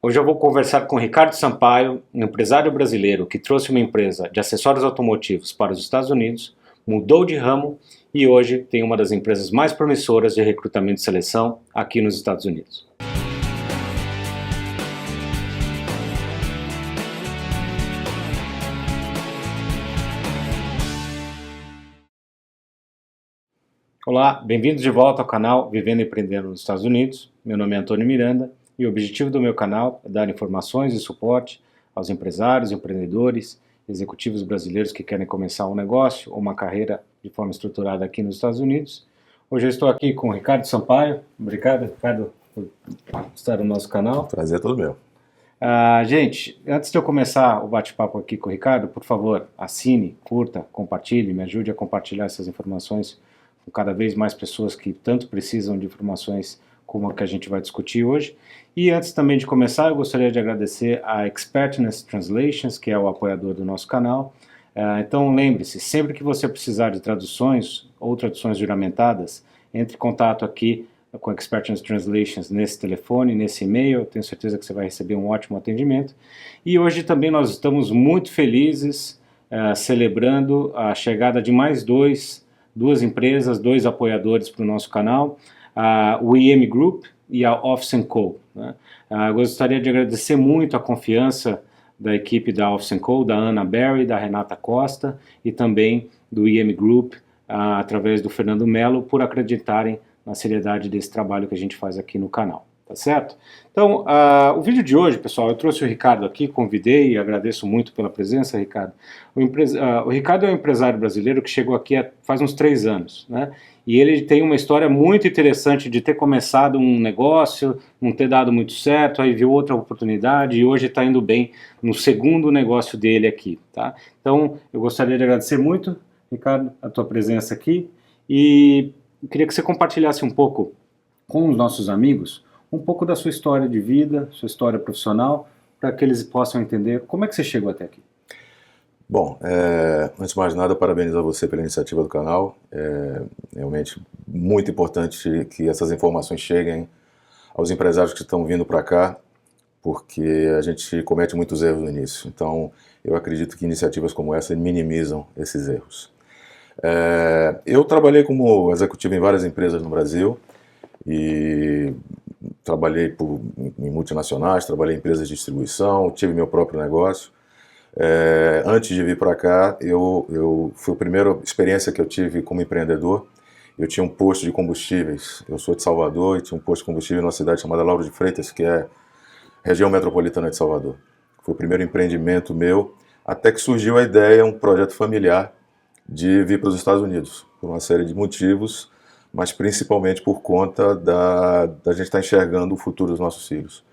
Hoje eu vou conversar com Ricardo Sampaio, um empresário brasileiro que trouxe uma empresa de acessórios automotivos para os Estados Unidos, mudou de ramo e hoje tem uma das empresas mais promissoras de recrutamento e seleção aqui nos Estados Unidos. Olá, bem-vindos de volta ao canal Vivendo e Empreendendo nos Estados Unidos. Meu nome é Antônio Miranda e o objetivo do meu canal é dar informações e suporte aos empresários, empreendedores, executivos brasileiros que querem começar um negócio ou uma carreira de forma estruturada aqui nos Estados Unidos. Hoje eu estou aqui com o Ricardo Sampaio. Obrigado, Ricardo, por estar no nosso canal. Prazer é todo meu. Gente, antes de eu começar o bate-papo aqui com o Ricardo, por favor, assine, curta, compartilhe, me ajude a compartilhar essas informações com cada vez mais pessoas que tanto precisam de informações como a que a gente vai discutir hoje. E antes também de começar, eu gostaria de agradecer a Expertness Translations, que é o apoiador do nosso canal. Então lembre-se, sempre que você precisar de traduções ou traduções juramentadas, entre em contato aqui com a Expertness Translations nesse telefone, nesse e-mail. Eu tenho certeza que você vai receber um ótimo atendimento. E hoje também nós estamos muito felizes celebrando a chegada de mais duas empresas, dois apoiadores para o nosso canal, o IM Group e a Office & Co. Né? Gostaria de agradecer muito a confiança da equipe da Office & Co, da Ana Berry, da Renata Costa e também do IM Group, através do Fernando Melo, por acreditarem na seriedade desse trabalho que a gente faz aqui no canal. Tá certo? Então, o vídeo de hoje, pessoal, eu trouxe o Ricardo aqui, convidei e agradeço muito pela presença, Ricardo. O Ricardo é um empresário brasileiro que chegou aqui faz uns 3 anos, né? E ele tem uma história muito interessante de ter começado um negócio, não ter dado muito certo, aí viu outra oportunidade e hoje está indo bem no segundo negócio dele aqui, tá? Então, eu gostaria de agradecer muito, Ricardo, a tua presença aqui e eu queria que você compartilhasse um pouco com os nossos amigos um pouco da sua história de vida, sua história profissional, para que eles possam entender como é que você chegou até aqui. Bom, antes de mais nada, parabenizo a você pela iniciativa do canal. É realmente muito importante que essas informações cheguem aos empresários que estão vindo para cá, porque a gente comete muitos erros no início. Então, eu acredito que iniciativas como essa minimizam esses erros. Eu trabalhei como executivo em várias empresas no Brasil e trabalhei em multinacionais, trabalhei em empresas de distribuição, tive meu próprio negócio. Antes de vir para cá, foi a primeira experiência que eu tive como empreendedor. Eu tinha um posto de combustíveis, eu sou de Salvador e tinha um posto de combustível numa cidade chamada Lauro de Freitas, que é região metropolitana de Salvador. Foi o primeiro empreendimento meu, até que surgiu a ideia, um projeto familiar, de vir para os Estados Unidos, por uma série de motivos, mas principalmente por conta da gente estar enxergando o futuro dos nossos filhos.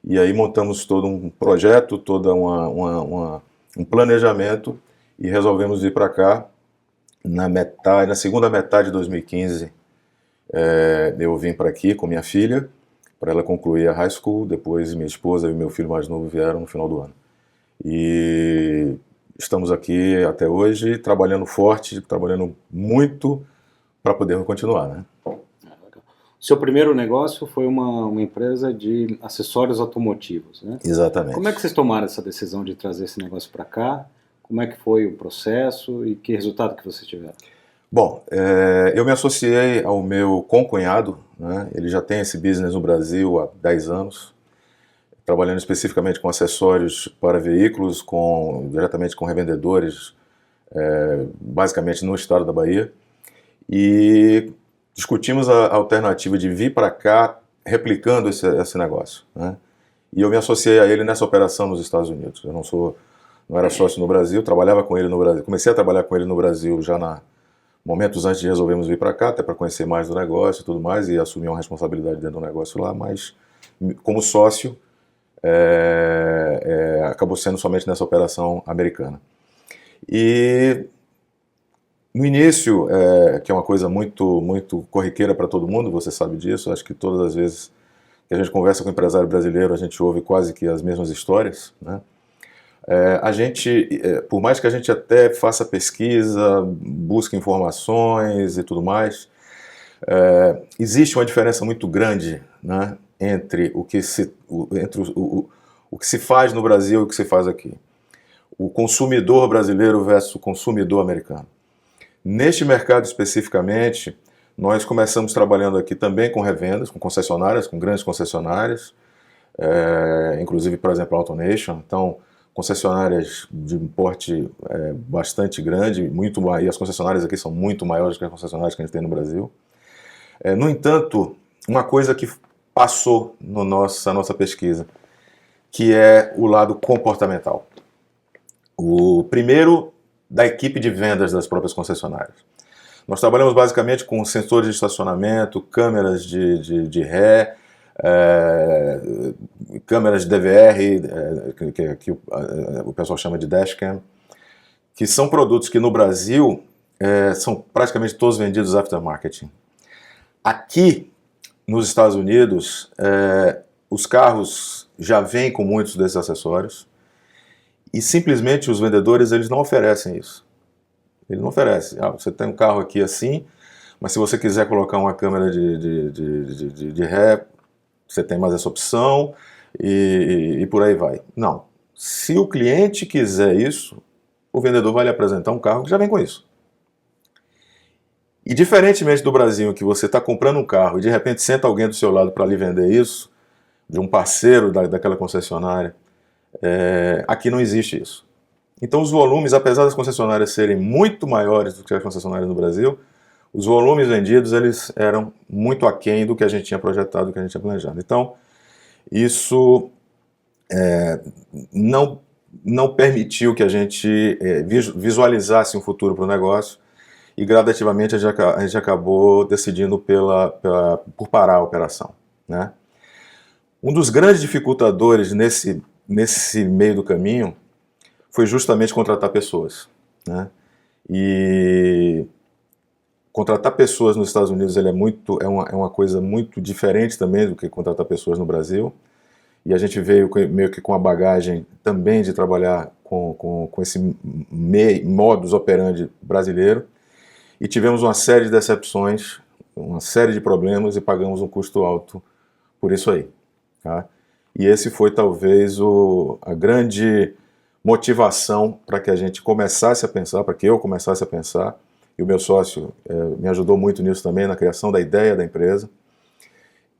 E aí montamos todo um projeto, um planejamento e resolvemos vir para cá. Na segunda metade de 2015, eu vim para aqui com minha filha, para ela concluir a high school, depois minha esposa e meu filho mais novo vieram no final do ano. E estamos aqui até hoje, trabalhando forte, trabalhando muito, para podermos continuar, né? Seu primeiro negócio foi uma empresa de acessórios automotivos, né? Exatamente. Como é que vocês tomaram essa decisão de trazer esse negócio para cá? Como é que foi o processo e que resultado que vocês tiveram? Bom, eu me associei ao meu concunhado, né? Ele já tem esse business no Brasil há 10 anos, trabalhando especificamente com acessórios para veículos, diretamente com revendedores, basicamente no estado da Bahia. E discutimos a alternativa de vir para cá replicando esse negócio, né? E eu me associei a ele nessa operação nos Estados Unidos. Eu não era sócio no Brasil, trabalhava com ele no Brasil. Comecei a trabalhar com ele no Brasil já momentos antes de resolvermos vir para cá, até para conhecer mais do negócio e tudo mais, e assumir uma responsabilidade dentro do negócio lá, mas como sócio acabou sendo somente nessa operação americana. E no início, que é uma coisa muito, muito corriqueira para todo mundo, você sabe disso, acho que todas as vezes que a gente conversa com um empresário brasileiro, a gente ouve quase que as mesmas histórias, né? Por mais que a gente até faça pesquisa, busque informações e tudo mais, existe uma diferença muito grande, né, entre o que se faz no Brasil e o que se faz aqui. O consumidor brasileiro versus o consumidor americano. Neste mercado especificamente, nós começamos trabalhando aqui também com revendas, com concessionárias, com grandes concessionárias, inclusive, por exemplo, a AutoNation. Então, concessionárias de um porte bastante grande, e as concessionárias aqui são muito maiores que as concessionárias que a gente tem no Brasil. No entanto, uma coisa que passou na nossa pesquisa, que é o lado comportamental. O primeiro, da equipe de vendas das próprias concessionárias. Nós trabalhamos basicamente com sensores de estacionamento, câmeras de ré, câmeras de DVR, que o pessoal chama de dashcam, que são produtos que no Brasil são praticamente todos vendidos aftermarket. Aqui, nos Estados Unidos, os carros já vêm com muitos desses acessórios e simplesmente os vendedores eles não oferecem isso. Eles não oferecem. Você tem um carro aqui assim, mas se você quiser colocar uma câmera de ré, você tem mais essa opção e por aí vai. Não. Se o cliente quiser isso, o vendedor vai lhe apresentar um carro que já vem com isso. E diferentemente do Brasil, em que você está comprando um carro e de repente senta alguém do seu lado para lhe vender isso, de um parceiro daquela concessionária, aqui não existe isso. Então os volumes, apesar das concessionárias serem muito maiores do que as concessionárias no Brasil, os volumes vendidos eles eram muito aquém do que a gente tinha projetado, do que a gente tinha planejado. Então isso não permitiu que a gente visualizasse um futuro para o negócio e gradativamente a gente acabou decidindo por parar a operação, né? Um dos grandes dificultadores nesse meio do caminho foi justamente contratar pessoas, né? E contratar pessoas nos Estados Unidos é uma coisa muito diferente também do que contratar pessoas no Brasil. E a gente veio meio que com a bagagem também de trabalhar com esse modus operandi brasileiro. E tivemos uma série de decepções, uma série de problemas e pagamos um custo alto por isso aí, tá? E esse foi talvez a grande motivação para que a gente começasse a pensar, para que eu começasse a pensar, e o meu sócio me ajudou muito nisso também, na criação da ideia da empresa,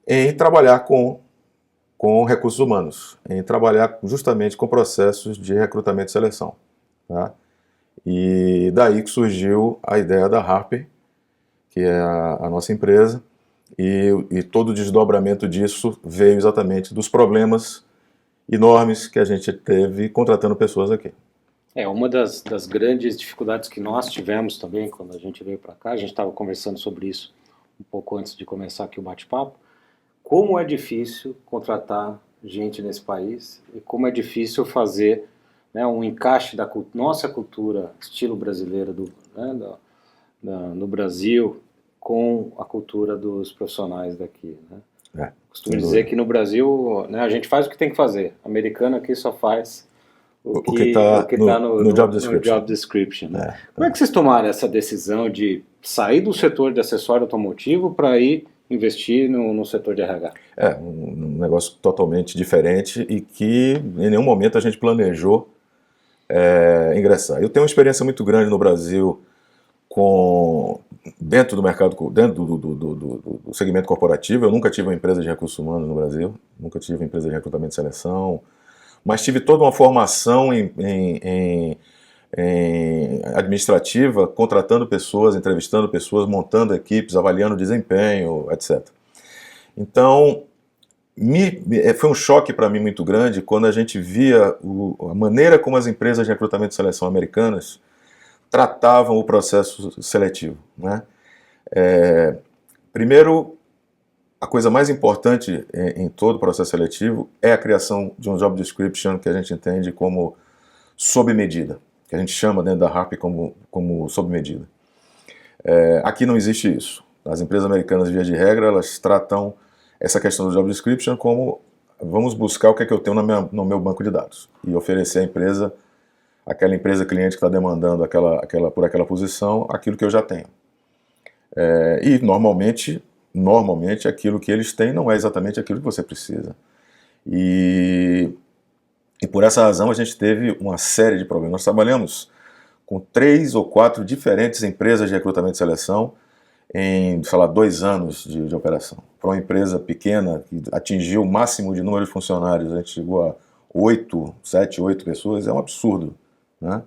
em trabalhar com recursos humanos, em trabalhar justamente com processos de recrutamento e seleção, tá? E daí que surgiu a ideia da Harper, que é a nossa empresa, e todo o desdobramento disso veio exatamente dos problemas enormes que a gente teve contratando pessoas aqui. Uma das grandes dificuldades que nós tivemos também quando a gente veio para cá, a gente estava conversando sobre isso um pouco antes de começar aqui o bate-papo, como é difícil contratar gente nesse país e como é difícil fazer um encaixe da nossa cultura, estilo brasileiro no Brasil, com a cultura dos profissionais daqui, né? Costumo dizer que no Brasil, a gente faz o que tem que fazer. O americano aqui só faz o que está no job description. Né? Como é que vocês tomaram essa decisão de sair do setor de acessório automotivo para ir investir no setor de RH? Um negócio totalmente diferente e que em nenhum momento a gente planejou ingressar. Eu tenho uma experiência muito grande no Brasil dentro do mercado, dentro do segmento corporativo. Eu nunca tive uma empresa de recursos humanos no Brasil, nunca tive uma empresa de recrutamento e seleção, mas tive toda uma formação em administrativa, contratando pessoas, entrevistando pessoas, montando equipes, avaliando desempenho, etc. Então, foi um choque para mim muito grande quando a gente via a maneira como as empresas de recrutamento e seleção americanas tratavam o processo seletivo, né? Primeiro, a coisa mais importante em todo o processo seletivo é a criação de um job description que a gente entende como sob medida, que a gente chama dentro da Harper como sob medida. Aqui não existe isso. As empresas americanas, via de regra, elas tratam essa questão do job description como vamos buscar o que é que eu tenho no meu banco de dados e oferecer à empresa, aquela empresa cliente que está demandando por aquela posição, aquilo que eu já tenho. E normalmente normalmente aquilo que eles têm não é exatamente aquilo que você precisa. E por essa razão a gente teve uma série de problemas. Nós trabalhamos com 3 ou 4 diferentes empresas de recrutamento e seleção em, sei lá, 2 anos de operação. Para uma empresa pequena que atingiu o máximo de número de funcionários, a gente chegou a 7, 8 pessoas, é um absurdo, né?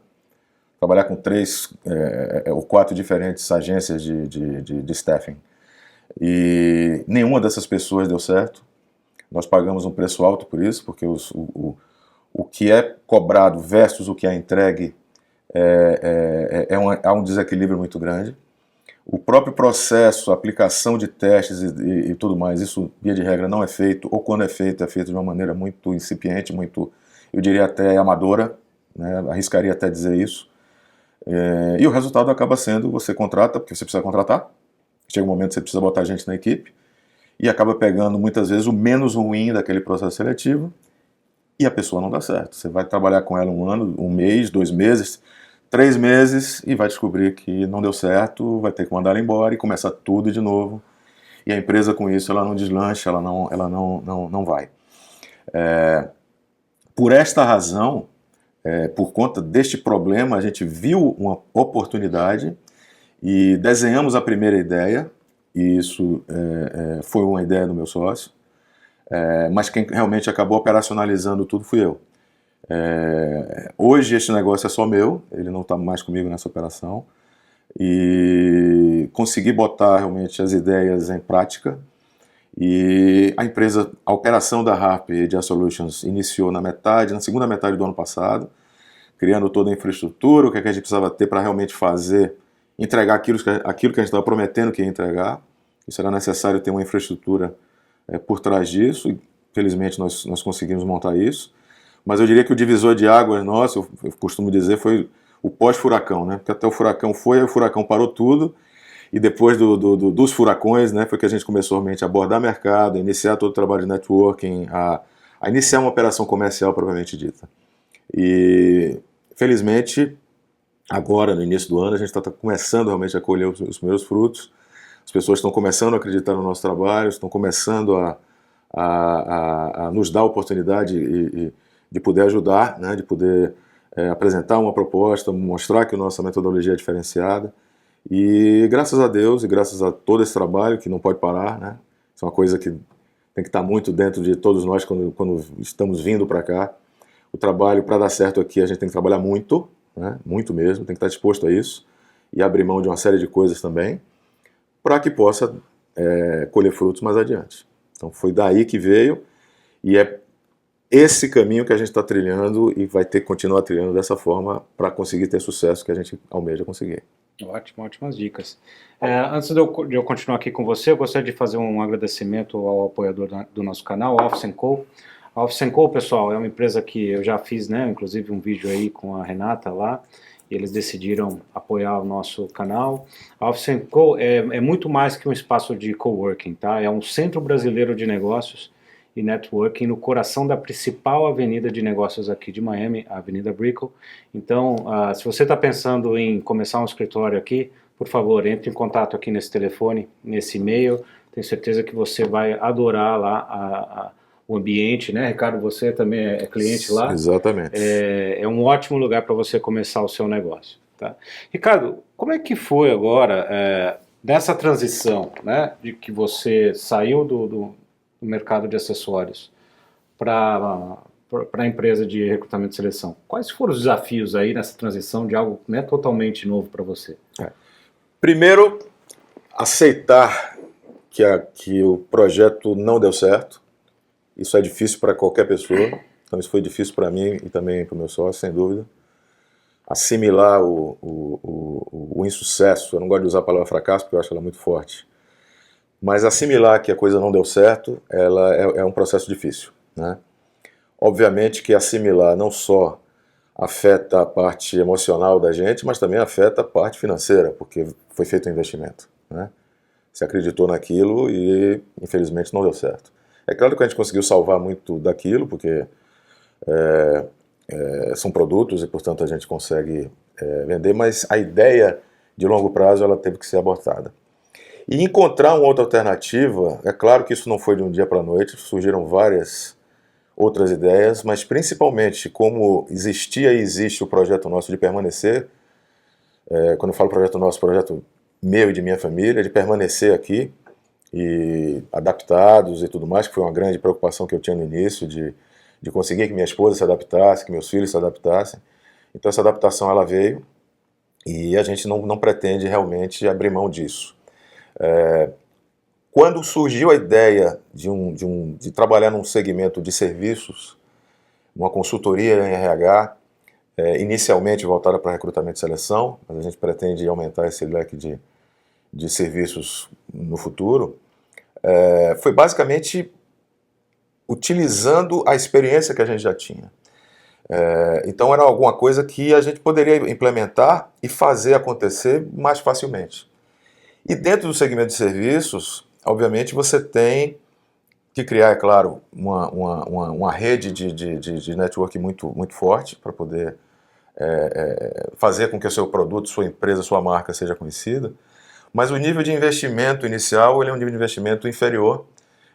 Trabalhar com 3 ou 4 diferentes agências de staffing. E nenhuma dessas pessoas deu certo. Nós pagamos um preço alto por isso, porque o que é cobrado versus o que é entregue há um desequilíbrio muito grande. O próprio processo, a aplicação de testes e tudo mais, isso, via de regra, não é feito, ou quando é feito de uma maneira muito incipiente, muito, eu diria até amadora, né? Arriscaria até dizer isso. E o resultado acaba sendo, você contrata, porque você precisa contratar, chega um momento que você precisa botar gente na equipe, e acaba pegando muitas vezes o menos ruim daquele processo seletivo, e a pessoa não dá certo. Você vai trabalhar com ela 1 ano, 1 mês, 2 meses, 3 meses, e vai descobrir que não deu certo, vai ter que mandar ela embora e começar tudo de novo. E a empresa com isso, ela não deslancha, ela não vai. Por esta razão, por conta deste problema, a gente viu uma oportunidade e desenhamos a primeira ideia, e isso foi uma ideia do meu sócio, mas quem realmente acabou operacionalizando tudo fui eu. Hoje este negócio é só meu, ele não está mais comigo nessa operação, e consegui botar realmente as ideias em prática. E a operação da Harp Media Solutions iniciou na segunda metade do ano passado, criando toda a infraestrutura, o que a gente precisava ter para realmente entregar aquilo que a gente estava prometendo que ia entregar. Isso era necessário ter uma infraestrutura por trás disso, e felizmente nós conseguimos montar isso. Mas eu diria que o divisor de águas nosso, eu costumo dizer, foi o pós-furacão, né? Porque até o furacão aí o furacão parou tudo, e depois dos furacões, né, foi que a gente começou realmente a abordar mercado, a iniciar todo o trabalho de networking, a iniciar uma operação comercial propriamente dita. E, felizmente, agora, no início do ano, a gente está começando realmente a colher os primeiros frutos, as pessoas estão começando a acreditar no nosso trabalho, estão começando a nos dar a oportunidade de poder ajudar, né, de poder apresentar uma proposta, mostrar que a nossa metodologia é diferenciada. E graças a Deus e graças a todo esse trabalho, que não pode parar, né? Isso é uma coisa que tem que estar muito dentro de todos nós quando estamos vindo para cá. O trabalho, para dar certo aqui, a gente tem que trabalhar muito, né? Muito mesmo, tem que estar disposto a isso e abrir mão de uma série de coisas também, para que possa colher frutos mais adiante. Então foi daí que veio, e é esse caminho que a gente está trilhando e vai ter que continuar trilhando dessa forma para conseguir ter sucesso que a gente almeja conseguir. Ótimo, ótimas dicas. Antes de eu continuar aqui com você, eu gostaria de fazer um agradecimento ao apoiador do nosso canal, a Office & Co. A Office & Co, pessoal, é uma empresa que eu já fiz, né, inclusive um vídeo aí com a Renata lá, e eles decidiram apoiar o nosso canal. A Office & Co é muito mais que um espaço de coworking, tá? É um centro brasileiro de negócios e networking no coração da principal avenida de negócios aqui de Miami, a Avenida Brickell. Então, se você está pensando em começar um escritório aqui, por favor, entre em contato aqui nesse telefone, nesse e-mail. Tenho certeza que você vai adorar lá o ambiente, né, Ricardo? Você também é cliente lá. Exatamente. É um ótimo lugar para você começar o seu negócio, tá? Ricardo, como é que foi agora dessa transição, né, de que você saiu do mercado de acessórios para a empresa de recrutamento e seleção? Quais foram os desafios aí nessa transição de algo, né, totalmente novo para você? Primeiro, aceitar que o projeto não deu certo. Isso é difícil para qualquer pessoa, então isso foi difícil para mim e também para o meu sócio, sem dúvida. Assimilar o insucesso, eu não gosto de usar a palavra fracasso porque eu acho ela muito forte, mas assimilar que a coisa não deu certo, ela é um processo difícil, né? Obviamente que assimilar não só afeta a parte emocional da gente, mas também afeta a parte financeira, porque foi feito um investimento, né? Se acreditou naquilo e infelizmente não deu certo. É claro que a gente conseguiu salvar muito daquilo, porque são produtos e portanto a gente consegue vender, mas a ideia de longo prazo ela teve que ser abortada. E encontrar uma outra alternativa, é claro que isso não foi de um dia para a noite, surgiram várias outras ideias, mas principalmente como existia e existe o projeto nosso de permanecer, quando eu falo projeto nosso, projeto meu e de minha família, de permanecer aqui e adaptados e tudo mais, que foi uma grande preocupação que eu tinha no início, de conseguir que minha esposa se adaptasse, que meus filhos se adaptassem. Então essa adaptação ela veio e a gente não pretende realmente abrir mão disso. Quando surgiu a ideia de trabalhar num segmento de serviços, uma consultoria em RH, inicialmente voltada para recrutamento e seleção, mas a gente pretende aumentar esse leque de serviços no futuro, foi basicamente utilizando a experiência que a gente já tinha. Então era alguma coisa que a gente poderia implementar e fazer acontecer mais facilmente. E dentro do segmento de serviços, obviamente você tem que criar, é claro, uma rede de network muito forte para poder fazer com que o seu produto, sua empresa, sua marca seja conhecida. Mas o nível de investimento inicial ele é um nível de investimento inferior,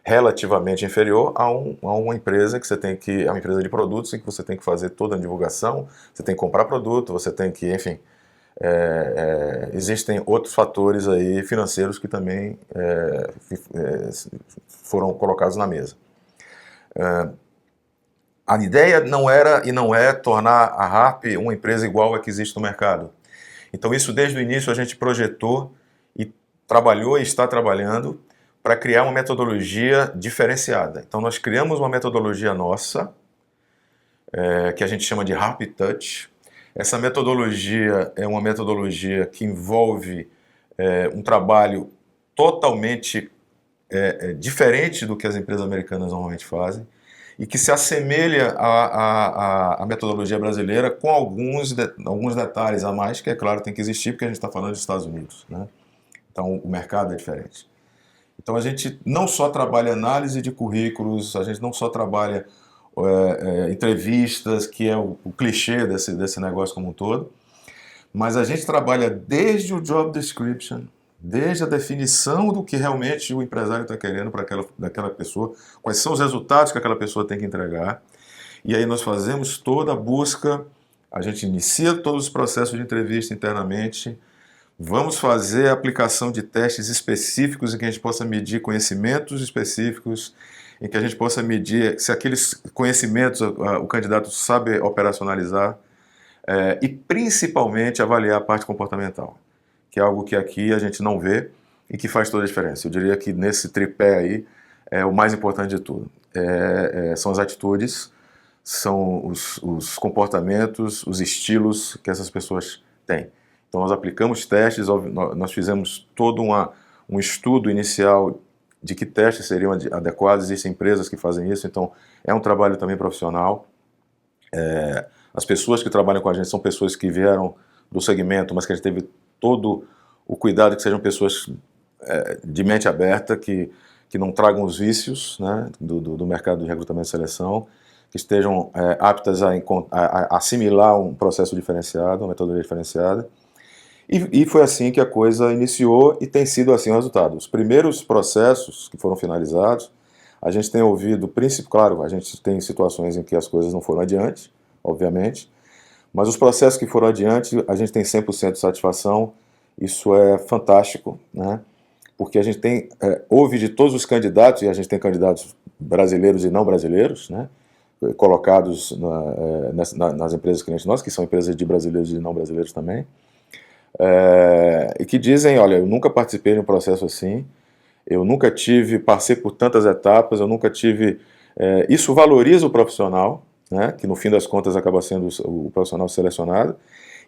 relativamente inferior a uma empresa que você tem que, a uma empresa de produtos em que você tem que fazer toda a divulgação, você tem que comprar produto, você tem que, enfim, existem outros fatores aí financeiros que também foram colocados na mesa. A ideia não era e não é tornar a Harp uma empresa igual a que existe no mercado. Então isso desde o início a gente projetou e trabalhou e está trabalhando para criar uma metodologia diferenciada. Então nós criamos uma metodologia nossa, que a gente chama de Harp Touch. Essa metodologia é uma metodologia que envolve um trabalho totalmente diferente do que as empresas americanas normalmente fazem e que se assemelha à metodologia brasileira com alguns detalhes a mais, que é claro tem que existir porque a gente está falando dos Estados Unidos, né? Então o mercado é diferente. Então a gente não só trabalha análise de currículos, a gente não só trabalha entrevistas, que é o clichê desse negócio como um todo, mas a gente trabalha desde o job description, desde a definição do que realmente o empresário está querendo para daquela pessoa, quais são os resultados que aquela pessoa tem que entregar, e aí nós fazemos toda a busca, a gente inicia todos os processos de entrevista internamente, vamos fazer a aplicação de testes específicos em que a gente possa medir conhecimentos específicos, em que a gente possa medir se aqueles conhecimentos o candidato sabe operacionalizar e principalmente avaliar a parte comportamental, que é algo que aqui a gente não vê e que faz toda a diferença. Eu diria que nesse tripé aí é o mais importante de tudo. São as atitudes, são os comportamentos, os estilos que essas pessoas têm. Então nós aplicamos testes, nós fizemos todo um estudo inicial de que testes seriam adequados, existem empresas que fazem isso, então é um trabalho também profissional. As pessoas que trabalham com a gente são pessoas que vieram do segmento, mas que a gente teve todo o cuidado que sejam pessoas de mente aberta, que não tragam os vícios, né, do mercado de recrutamento e seleção, que estejam aptas a assimilar um processo diferenciado, uma metodologia diferenciada. E foi assim que a coisa iniciou e tem sido assim o resultado. Os primeiros processos que foram finalizados, a gente tem ouvido, claro, a gente tem situações em que as coisas não foram adiante, obviamente, mas os processos que foram adiante, a gente tem 100% de satisfação, isso é fantástico, né? Porque a gente ouve de todos os candidatos, e a gente tem candidatos brasileiros e não brasileiros, né? Colocados nas empresas clientes nossas, que são empresas de brasileiros e não brasileiros também, e que dizem, olha, eu nunca participei de um processo assim, eu nunca passei por tantas etapas, eu nunca tive... isso valoriza o profissional, né, que no fim das contas acaba sendo o profissional selecionado,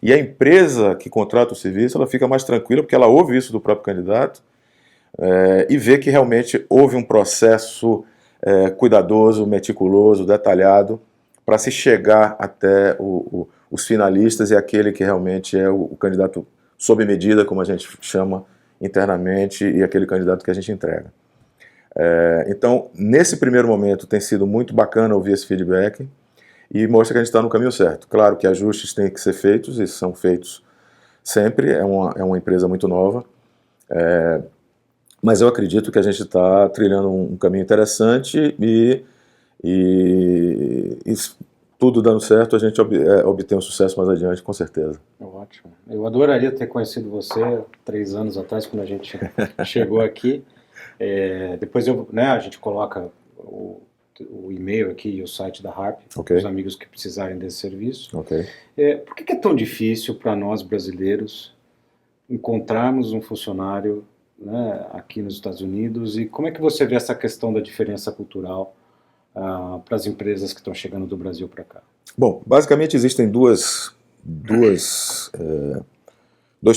e a empresa que contrata o serviço, ela fica mais tranquila, porque ela ouve isso do próprio candidato, e vê que realmente houve um processo cuidadoso, meticuloso, detalhado, para se chegar até os finalistas e aquele que realmente é o candidato sob medida, como a gente chama internamente, e aquele candidato que a gente entrega. Então, nesse primeiro momento, tem sido muito bacana ouvir esse feedback e mostra que a gente está no caminho certo. Claro que ajustes têm que ser feitos, e são feitos sempre, é uma empresa muito nova, Mas eu acredito que a gente está trilhando um caminho interessante e tudo dando certo, a gente obtém um sucesso mais adiante, com certeza. Ótimo. Eu adoraria ter conhecido você 3 anos atrás, quando a gente chegou aqui. Depois a gente coloca o e-mail aqui e o site da Harp, Ok. os amigos que precisarem desse serviço. Ok. Por que é tão difícil para nós brasileiros encontrarmos um funcionário, né, aqui nos Estados Unidos, e como é que você vê essa questão da diferença cultural para as empresas que estão chegando do Brasil para cá? Bom, basicamente existem dois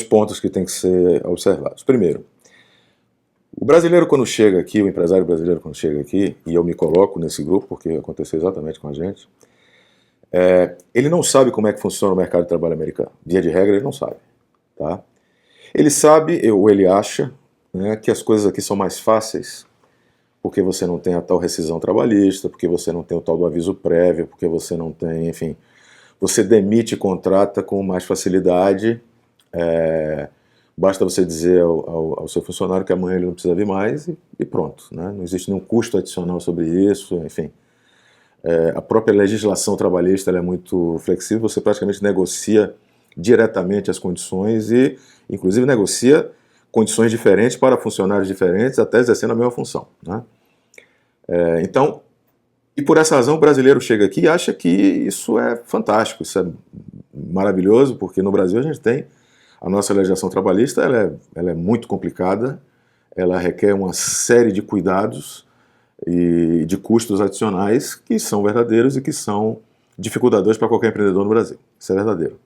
pontos que têm que ser observados. Primeiro, o brasileiro quando chega aqui, o empresário brasileiro quando chega aqui, e eu me coloco nesse grupo porque aconteceu exatamente com a gente, ele não sabe como é que funciona o mercado de trabalho americano. Via de regra, ele não sabe. Tá? Ele sabe, ou ele acha, né, que as coisas aqui são mais fáceis porque você não tem a tal rescisão trabalhista, porque você não tem o tal do aviso prévio, porque você não tem, enfim, você demite e contrata com mais facilidade. Basta você dizer ao seu funcionário que amanhã ele não precisa vir mais e pronto. Né? Não existe nenhum custo adicional sobre isso, enfim. A própria legislação trabalhista ela é muito flexível, você praticamente negocia diretamente as condições e, inclusive, negocia condições diferentes para funcionários diferentes, até exercendo a mesma função. Né? Então, e por essa razão o brasileiro chega aqui e acha que isso é fantástico, isso é maravilhoso, porque no Brasil a gente tem a nossa legislação trabalhista, ela é muito complicada, ela requer uma série de cuidados e de custos adicionais que são verdadeiros e que são dificultadores para qualquer empreendedor no Brasil. Isso é verdadeiro.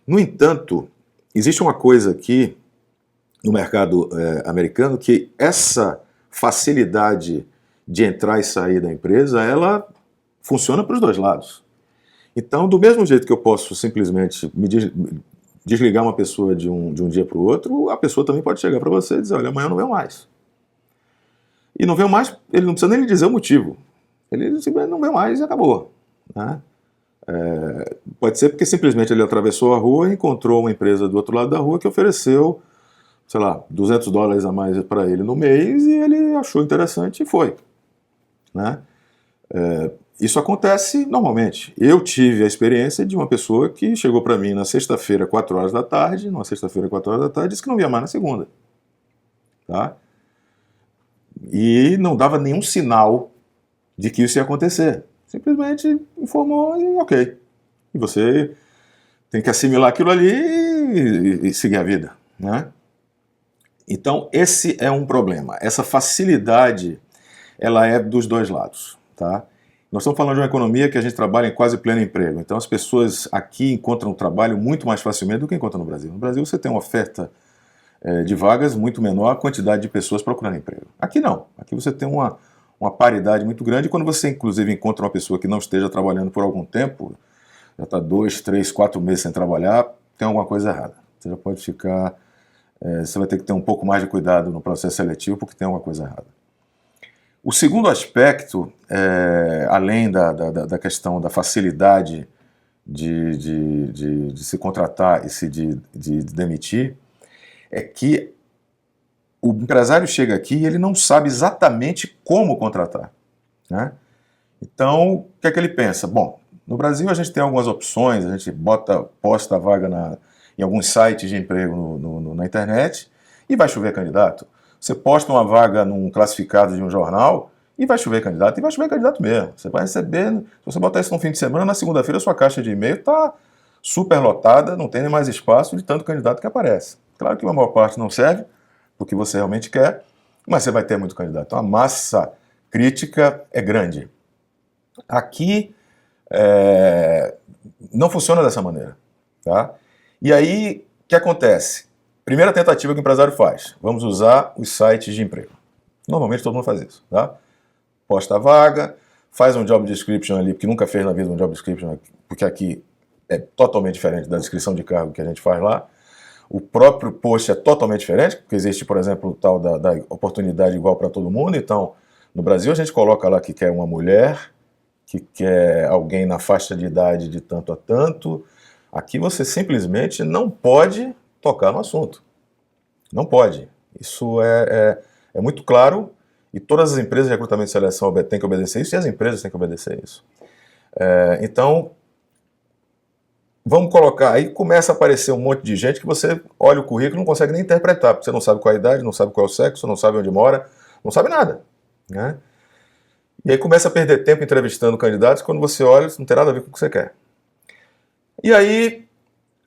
No entanto, existe uma coisa aqui no mercado americano que essa facilidade de entrar e sair da empresa, ela funciona para os dois lados. Então, do mesmo jeito que eu posso simplesmente desligar uma pessoa de um dia para o outro, a pessoa também pode chegar para você e dizer, olha, amanhã eu não venho mais. E não veio mais, ele não precisa nem lhe dizer o motivo. Ele simplesmente não veio mais e acabou. Né? Pode ser porque simplesmente ele atravessou a rua e encontrou uma empresa do outro lado da rua que ofereceu, sei lá, $200 a mais para ele no mês e ele achou interessante e foi. Né? Isso acontece normalmente. Eu tive a experiência de uma pessoa que chegou para mim na sexta-feira, 4 horas da tarde, numa sexta-feira, 4 horas da tarde, disse que não via mais na segunda. Tá? E não dava nenhum sinal de que isso ia acontecer. Simplesmente informou e ok. E você tem que assimilar aquilo ali e seguir a vida. Né? Então, esse é um problema. Essa facilidade, ela é dos dois lados. Tá? Nós estamos falando de uma economia que a gente trabalha em quase pleno emprego. Então, as pessoas aqui encontram trabalho muito mais facilmente do que encontram no Brasil. No Brasil, você tem uma oferta de vagas muito menor a quantidade de pessoas procurando emprego. Aqui não. Aqui você tem uma paridade muito grande. E quando você, inclusive, encontra uma pessoa que não esteja trabalhando por algum tempo, já está 2, 3, 4 meses sem trabalhar, tem alguma coisa errada. Você já pode ficar... você vai ter que ter um pouco mais de cuidado no processo seletivo porque tem alguma coisa errada. O segundo aspecto, além da questão da facilidade de se contratar e de demitir, é que o empresário chega aqui e ele não sabe exatamente como contratar. Né? Então, o que é que ele pensa? Bom, no Brasil a gente tem algumas opções, a gente posta a vaga em alguns sites de emprego na internet e vai chover candidato. Você posta uma vaga num classificado de um jornal e vai chover candidato mesmo. Você vai receber, se você botar isso no fim de semana, na segunda-feira a sua caixa de e-mail está super lotada, não tem nem mais espaço de tanto candidato que aparece. Claro que a maior parte não serve para o que você realmente quer, mas você vai ter muito candidato. Então a massa crítica é grande. Aqui não funciona dessa maneira. Tá? E aí, o que acontece? Primeira tentativa que o empresário faz, vamos usar os sites de emprego. Normalmente todo mundo faz isso. Tá? Posta a vaga, faz um job description ali, porque nunca fez na vida um job description, porque aqui é totalmente diferente da descrição de cargo que a gente faz lá. O próprio post é totalmente diferente, porque existe, por exemplo, o tal da oportunidade igual para todo mundo. Então, no Brasil a gente coloca lá que quer uma mulher, que quer alguém na faixa de idade de tanto a tanto. Aqui você simplesmente não pode tocar no assunto. Não pode. Isso é muito claro e todas as empresas de recrutamento e seleção têm que obedecer isso e as empresas têm que obedecer isso. Então, vamos colocar, aí começa a aparecer um monte de gente que você olha o currículo e não consegue nem interpretar, porque você não sabe qual a idade, não sabe qual é o sexo, não sabe onde mora, não sabe nada, né? E aí começa a perder tempo entrevistando candidatos, quando você olha, isso não tem nada a ver com o que você quer. E aí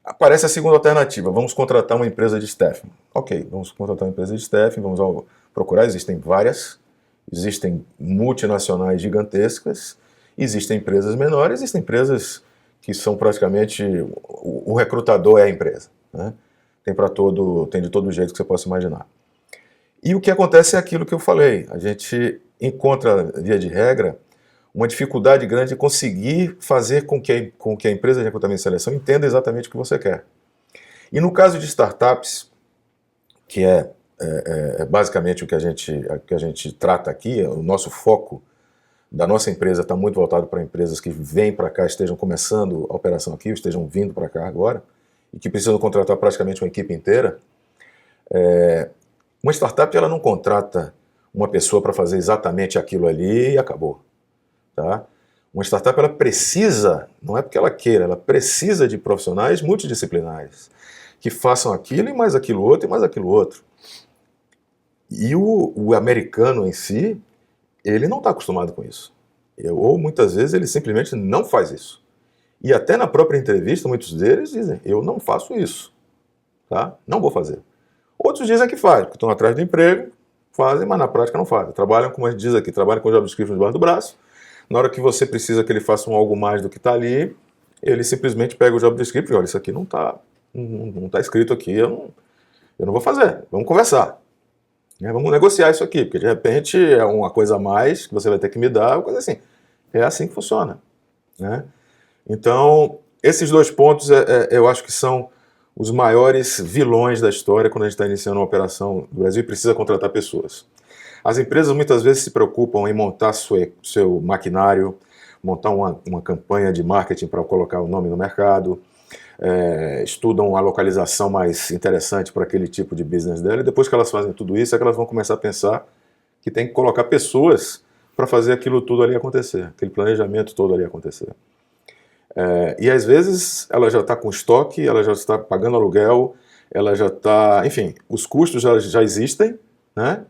aparece a segunda alternativa, vamos contratar uma empresa de staffing. Ok, vamos contratar uma empresa de staffing, vamos procurar, existem várias, existem multinacionais gigantescas, existem empresas menores, existem empresas que são praticamente, o recrutador é a empresa, né? Tem de todo jeito que você possa imaginar. E o que acontece é aquilo que eu falei, a gente encontra, via de regra, uma dificuldade grande de conseguir fazer com que a empresa de recrutamento e seleção entenda exatamente o que você quer. E no caso de startups, que é basicamente o que a gente trata aqui, o nosso foco da nossa empresa está muito voltado para empresas que vêm para cá, estejam começando a operação aqui, ou estejam vindo para cá agora, e que precisam contratar praticamente uma equipe inteira. Uma startup ela não contrata uma pessoa para fazer exatamente aquilo ali e acabou. Tá? Uma startup ela precisa, não é porque ela queira, ela precisa de profissionais multidisciplinares que façam aquilo e mais aquilo outro e mais aquilo outro. E o americano em si, ele não está acostumado com isso. Ou muitas vezes ele simplesmente não faz isso. E até na própria entrevista, muitos deles dizem, eu não faço isso. Tá? Não vou fazer. Outros dizem que fazem, porque estão atrás do emprego, fazem, mas na prática não fazem. Trabalham, como a gente diz aqui, trabalham com o job description debaixo do braço. Na hora que você precisa que ele faça algo mais do que está ali, ele simplesmente pega o job description e olha, isso aqui não está escrito aqui, eu não vou fazer, vamos conversar. Vamos negociar isso aqui, porque de repente é uma coisa a mais que você vai ter que me dar, uma coisa assim. É assim que funciona. Né? Então, esses dois pontos eu acho que são os maiores vilões da história quando a gente está iniciando uma operação no Brasil e precisa contratar pessoas. As empresas muitas vezes se preocupam em montar seu maquinário, montar uma campanha de marketing para colocar o nome no mercado, estudam a localização mais interessante para aquele tipo de business dela, e depois que elas fazem tudo isso, é que elas vão começar a pensar que tem que colocar pessoas para fazer aquilo tudo ali acontecer, aquele planejamento todo ali acontecer. E às vezes ela já está com estoque, ela já está pagando aluguel, ela já está, enfim, os custos já existem, né?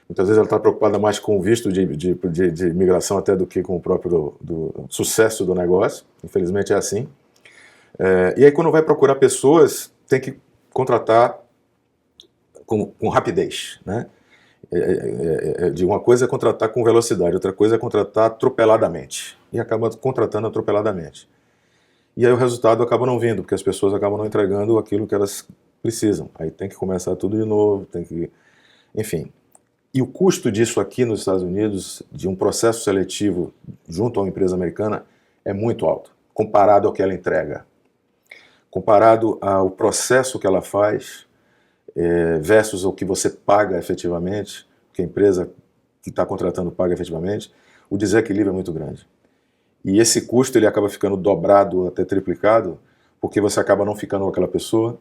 Muitas vezes ela está preocupada mais com o visto de imigração até do que com o próprio do sucesso do negócio, infelizmente é assim. E aí quando vai procurar pessoas, tem que contratar com rapidez, né? De uma coisa é contratar com velocidade, outra coisa é contratar atropeladamente, e acaba contratando atropeladamente. E aí o resultado acaba não vindo, porque as pessoas acabam não entregando aquilo que elas precisam. Aí tem que começar tudo de novo, enfim. E o custo disso aqui nos Estados Unidos, de um processo seletivo junto a uma empresa americana, é muito alto, comparado ao que ela entrega. Comparado ao processo que ela faz, versus o que você paga efetivamente, que a empresa que está contratando paga efetivamente, o desequilíbrio é muito grande. E esse custo ele acaba ficando dobrado, até triplicado, porque você acaba não ficando com aquela pessoa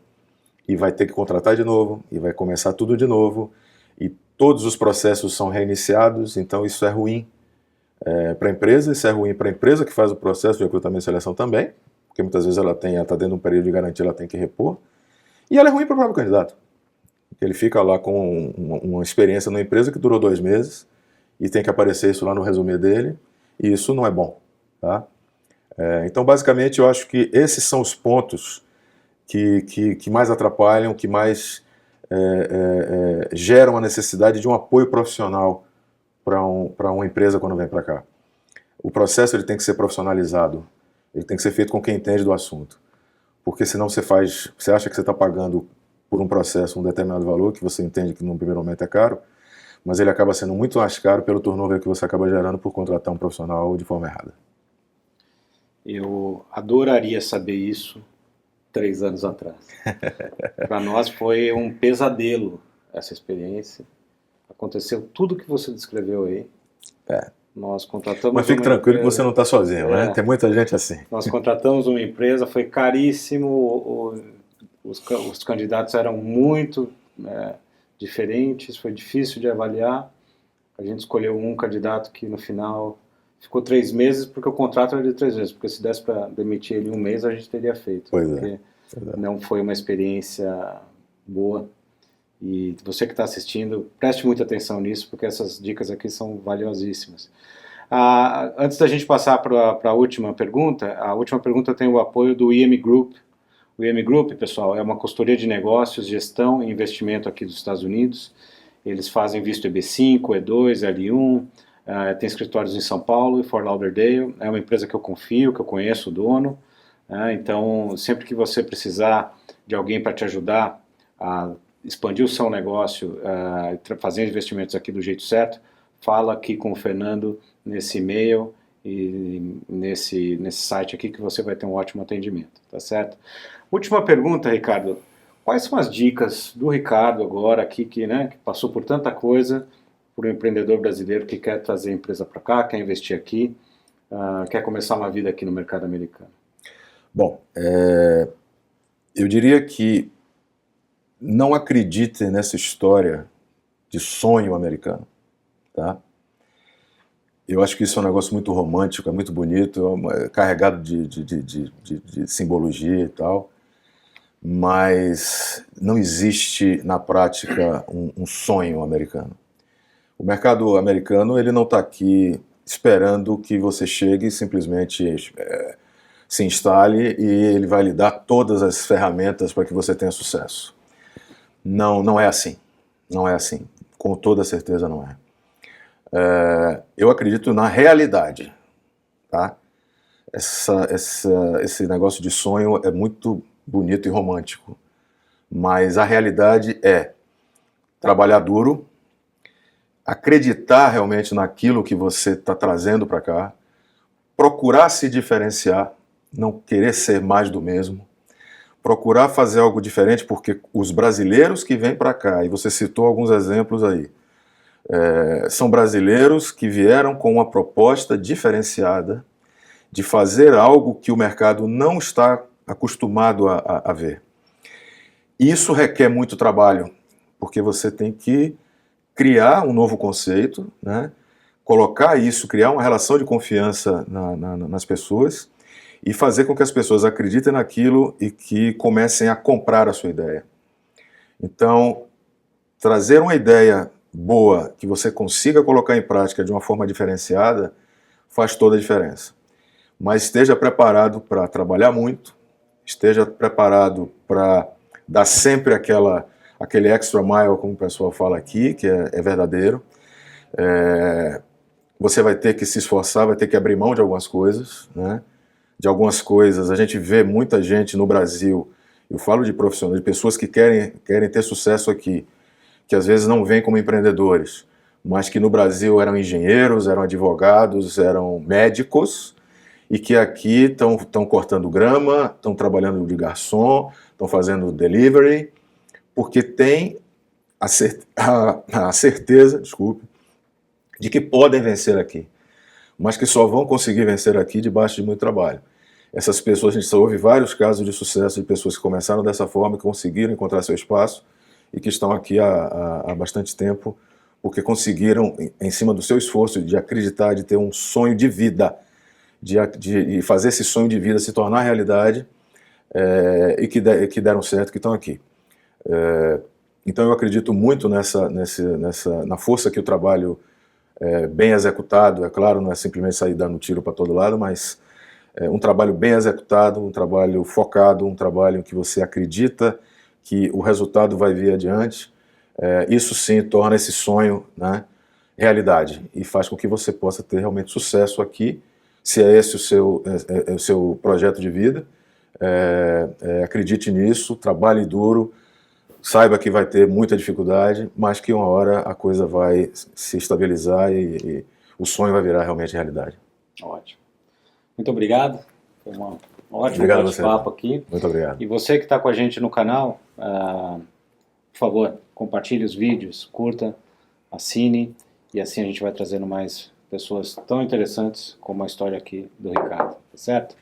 e vai ter que contratar de novo, e vai começar tudo de novo, e todos os processos são reiniciados, então isso é ruim para a empresa, isso é ruim para a empresa que faz o processo de recrutamento e seleção também, porque muitas vezes ela está dentro de um período de garantia, ela tem que repor, e ela é ruim para o próprio candidato. Ele fica lá com uma experiência numa empresa que durou 2 meses, e tem que aparecer isso lá no resumê dele, e isso não é bom. Tá? Então, basicamente, eu acho que esses são os pontos que mais atrapalham, que mais geram a necessidade de um apoio profissional para uma empresa quando vem para cá. O processo ele tem que ser profissionalizado, ele tem que ser feito com quem entende do assunto, porque senão você acha que você está pagando por um processo um determinado valor, que você entende que no primeiro momento é caro, mas ele acaba sendo muito mais caro pelo turnover que você acaba gerando por contratar um profissional de forma errada. Eu adoraria saber isso 3 anos atrás. Para nós foi um pesadelo essa experiência. Aconteceu tudo que você descreveu aí. Nós contratamos. Mas fique tranquilo que você não está sozinho, né? Tem muita gente assim. Nós contratamos uma empresa, foi caríssimo, os candidatos eram muito diferentes, foi difícil de avaliar. A gente escolheu um candidato que no final ficou 3 meses, porque o contrato era de 3 meses, porque se desse para demitir ele em 1 mês, a gente teria feito. Pois porque não foi uma experiência boa. E você que está assistindo, preste muita atenção nisso, porque essas dicas aqui são valiosíssimas. Antes da gente passar para a última pergunta tem o apoio do IM Group. O IM Group, pessoal, é uma consultoria de negócios, gestão e investimento aqui dos Estados Unidos. Eles fazem visto EB5, E2, L1, tem escritórios em São Paulo e Fort Lauderdale. É uma empresa que eu confio, que eu conheço o dono. Então, sempre que você precisar de alguém para te ajudar a expandir o seu negócio, fazer investimentos aqui do jeito certo, fala aqui com o Fernando nesse e-mail e nesse site aqui, que você vai ter um ótimo atendimento, tá certo? Última pergunta, Ricardo. Quais são as dicas do Ricardo agora aqui, que passou por tanta coisa, para o empreendedor brasileiro que quer trazer a empresa para cá, quer investir aqui, quer começar uma vida aqui no mercado americano? Bom, eu diria que não acreditem nessa história de sonho americano, tá? Eu acho que isso é um negócio muito romântico, é muito bonito, é carregado de simbologia e tal, mas não existe na prática um sonho americano. O mercado americano, ele não está aqui esperando que você chegue e simplesmente se instale e ele vai lhe dar todas as ferramentas para que você tenha sucesso. Não é assim. Não é assim. Com toda certeza não é. Eu acredito na realidade, tá? Esse negócio de sonho é muito bonito e romântico, mas a realidade é trabalhar duro, acreditar realmente naquilo que você está trazendo para cá, procurar se diferenciar, não querer ser mais do mesmo, procurar fazer algo diferente, porque os brasileiros que vêm para cá, e você citou alguns exemplos aí, são brasileiros que vieram com uma proposta diferenciada de fazer algo que o mercado não está acostumado a ver. Isso requer muito trabalho, porque você tem que criar um novo conceito, né? Colocar isso, criar uma relação de confiança nas pessoas e fazer com que as pessoas acreditem naquilo e que comecem a comprar a sua ideia. Então, trazer uma ideia boa, que você consiga colocar em prática de uma forma diferenciada, faz toda a diferença. Mas esteja preparado para trabalhar muito, esteja preparado para dar sempre aquele extra mile, como o pessoal fala aqui, que é verdadeiro. Você vai ter que se esforçar, vai ter que abrir mão de algumas coisas, né? De algumas coisas. A gente vê muita gente no Brasil, eu falo de profissionais, de pessoas que querem ter sucesso aqui, que às vezes não vêm como empreendedores, mas que no Brasil eram engenheiros, eram advogados, eram médicos, e que aqui estão cortando grama, estão trabalhando de garçom, estão fazendo delivery, porque tem a certeza, desculpe, de que podem vencer aqui, mas que só vão conseguir vencer aqui debaixo de muito trabalho. Essas pessoas, a gente só ouve vários casos de sucesso de pessoas que começaram dessa forma, que conseguiram encontrar seu espaço e que estão aqui há bastante tempo, porque conseguiram, em cima do seu esforço, de acreditar, de ter um sonho de vida, de fazer esse sonho de vida se tornar realidade, e que deram certo, que estão aqui. Então eu acredito muito na força que o trabalho bem executado, é claro, não é simplesmente sair dando tiro para todo lado, mas um trabalho bem executado, um trabalho focado, um trabalho em que você acredita que o resultado vai vir adiante, isso sim torna esse sonho, né, realidade e faz com que você possa ter realmente sucesso aqui, se é esse o seu projeto de vida. Acredite nisso, trabalhe duro, saiba que vai ter muita dificuldade, mas que uma hora a coisa vai se estabilizar e o sonho vai virar realmente realidade. Ótimo. Muito obrigado. Foi um ótimo bate-papo aqui. Muito obrigado. E você que está com a gente no canal, por favor, compartilhe os vídeos, curta, assine, e assim a gente vai trazendo mais pessoas tão interessantes como a história aqui do Ricardo, tá certo?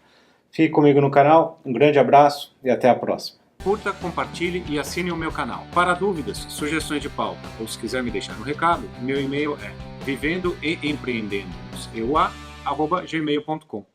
Fique comigo no canal, um grande abraço e até a próxima. curta, compartilhe e assine o meu canal. Para dúvidas, sugestões de pauta ou se quiser me deixar um recado, meu e-mail é vivendoempreendendo@gmail.com.